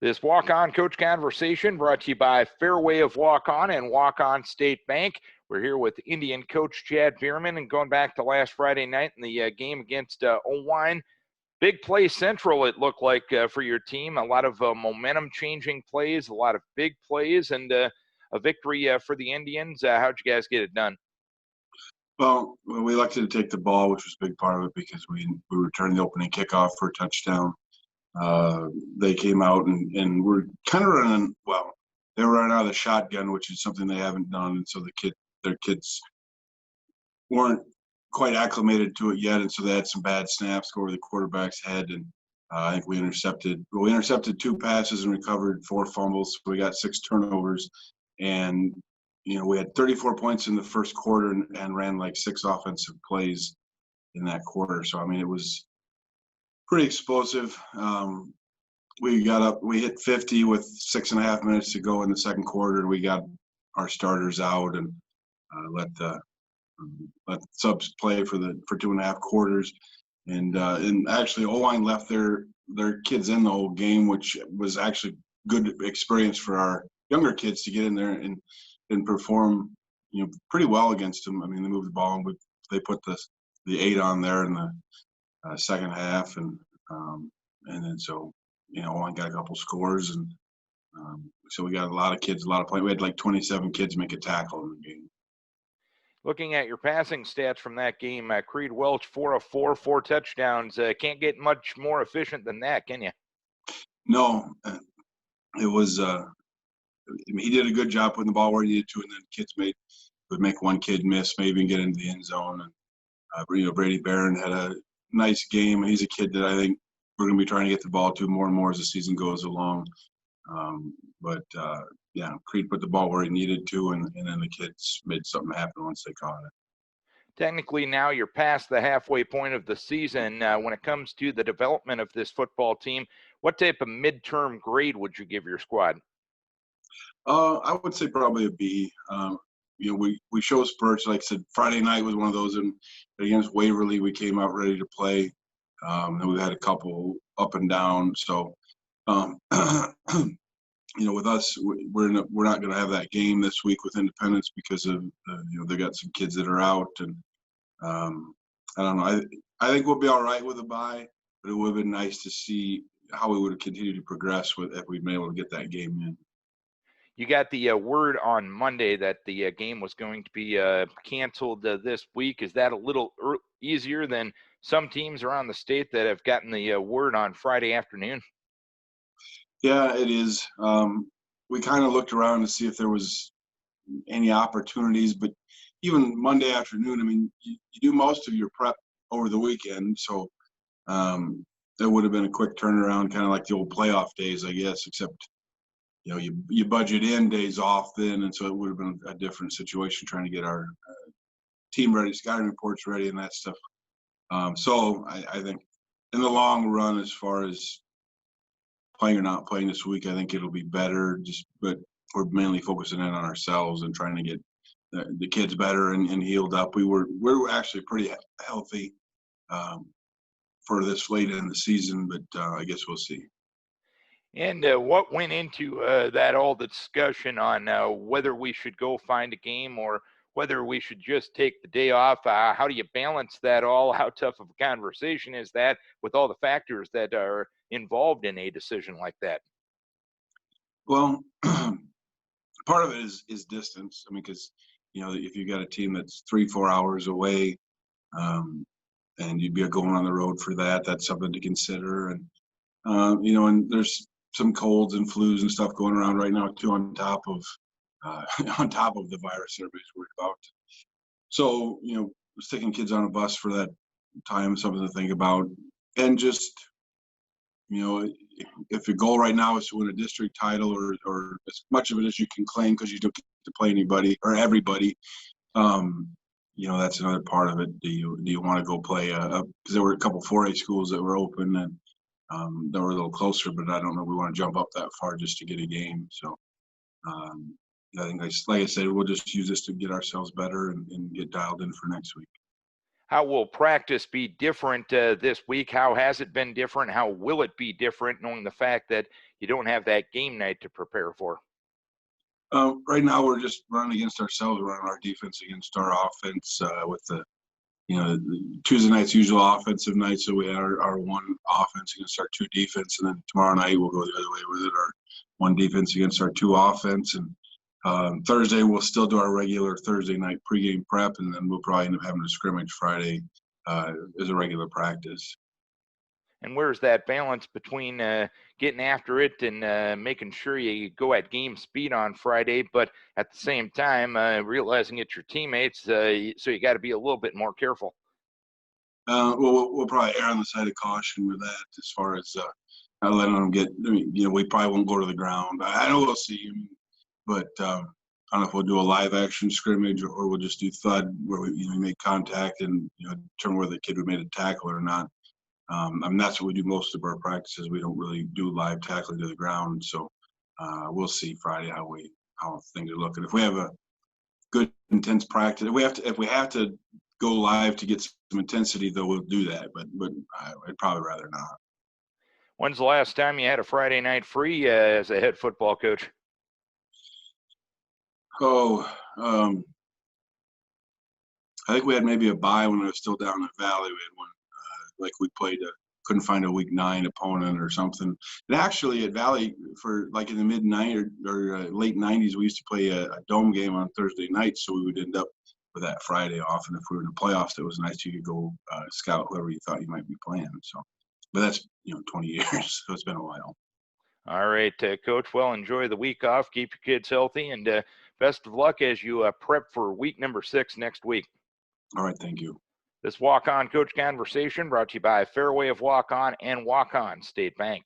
This Walk-On Coach Conversation brought to you by Fareway of Waukon and Waukon State Bank. We're here with Indian coach Chad Beermann, and going back to last Friday night in the game against Waukon. Big play central, it looked like, for your team. A lot of momentum-changing plays, a lot of big plays, and a victory for the Indians. How'd you guys get it done? Well, we elected to take the ball, which was a big part of it because we returned the opening kickoff for a touchdown. They came out and were kind of running. Well, they were running out of the shotgun, which is something they haven't done, and so their kids weren't quite acclimated to it yet, and so they had some bad snaps go over the quarterback's head. And I think we intercepted 2 passes and recovered 4 fumbles. So we got 6 turnovers, and we had 34 points in the first quarter and ran like 6 offensive plays in that quarter. So I mean, it was pretty explosive. We got up, we hit 50 with 6.5 minutes to go in the second quarter, and we got our starters out and let the subs play for 2.5 quarters. And actually, O-line left their kids in the whole game, which was actually good experience for our younger kids to get in there and perform, pretty well against them. I mean, they moved the ball and they put the 8 on there in the second half, and then so one got a couple scores, and so we got a lot of kids, a lot of play. We had like 27 kids make a tackle in the game. Looking at your passing stats from that game, Creed Welch 4 of 4, 4 touchdowns. Can't get much more efficient than that, can you? No, it was. He did a good job putting the ball where he needed to, and then kids would make one kid miss, maybe, and get into the end zone. And Brady Barron had a nice game. He's a kid that I think we're going to be trying to get the ball to more and more as the season goes along. Creed put the ball where he needed to, and then the kids made something happen once they caught it. Technically, now you're past the halfway point of the season. When it comes to the development of this football team, what type of midterm grade would you give your squad? I would say probably a B. We show spurts. Like I said, Friday night was one of those, and against Waverly, we came out ready to play. And we had a couple up and down. So, with us, we're not going to have that game this week with Independence because of they got some kids that are out, and I don't know. I think we'll be all right with a bye, but it would have been nice to see how we would have continued to progress if we'd been able to get that game in. You got the word on Monday that the game was going to be canceled this week. Is that a little easier than some teams around the state that have gotten the word on Friday afternoon? Yeah, it is. We kind of looked around to see if there was any opportunities, but even Monday afternoon, I mean, you do most of your prep over the weekend, so there would have been a quick turnaround, kind of like the old playoff days, I guess, except you budget in days off then, and so it would have been a different situation trying to get our team ready, scouting reports ready, and that stuff. So I think in the long run, as far as playing or not playing this week, I think it'll be better. But we're mainly focusing in on ourselves and trying to get the kids better and healed up. We're actually pretty healthy for this late in the season, but I guess we'll see. And what went into the discussion on whether we should go find a game or whether we should just take the day off? How do you balance that all? How tough of a conversation is that with all the factors that are involved in a decision like that? Well, part of it is distance. I mean, because if you got a team that's 3-4 hours away, and you'd be going on the road for that, that's something to consider. And and there's some colds and flus and stuff going around right now too, on top of the virus everybody's worried about. So sticking kids on a bus for that time is something to think about. And just if your goal right now is to win a district title or as much of it as you can claim because you don't get to play anybody or everybody, that's another part of it. Do you want to go play because there were a couple 4A schools that were open and that were a little closer, but I don't know if we want to jump up that far just to get a game. So I think, like I said, we'll just use this to get ourselves better and get dialed in for next week. How will practice be different this week? How has it been different? How will it be different, knowing the fact that you don't have that game night to prepare for? Right now, we're just running against ourselves, running our defense against our offense with the Tuesday night's usual offensive night. So we had our one offense against our two defense, and then tomorrow night we'll go the other way with it, our one defense against our two offense. And Thursday we'll still do our regular Thursday night pregame prep, and then we'll probably end up having a scrimmage Friday as a regular practice. And where's that balance between getting after it and making sure you go at game speed on Friday, but at the same time realizing it's your teammates, so you got to be a little bit more careful? We'll probably err on the side of caution with that, as far as not letting them get. We probably won't go to the ground. I know we'll see, but I don't know if we'll do a live action scrimmage or we'll just do thud where we make contact and determine whether the kid would made a tackle or not. That's what we do most of our practices. We don't really do live tackling to the ground. So we'll see Friday how things are looking. If we have a good intense practice, if we have to go live to get some intensity, though, we'll do that. But I'd probably rather not. When's the last time you had a Friday night free as a head football coach? I think we had maybe a bye when I was still down in the Valley. We had one. Like we played couldn't find a week 9 opponent or something. And actually at Valley, for like in the mid 90s or late 90s, we used to play a dome game on Thursday nights, so we would end up with that Friday off. And if we were in the playoffs, it was nice you could go scout whoever you thought you might be playing. So, but that's 20 years, so it's been a while. All right, Coach. Well, enjoy the week off. Keep your kids healthy, and best of luck as you prep for week number 6 next week. All right, thank you. This Walk-On Coach Conversation brought to you by Fareway of Waukon and Waukon State Bank.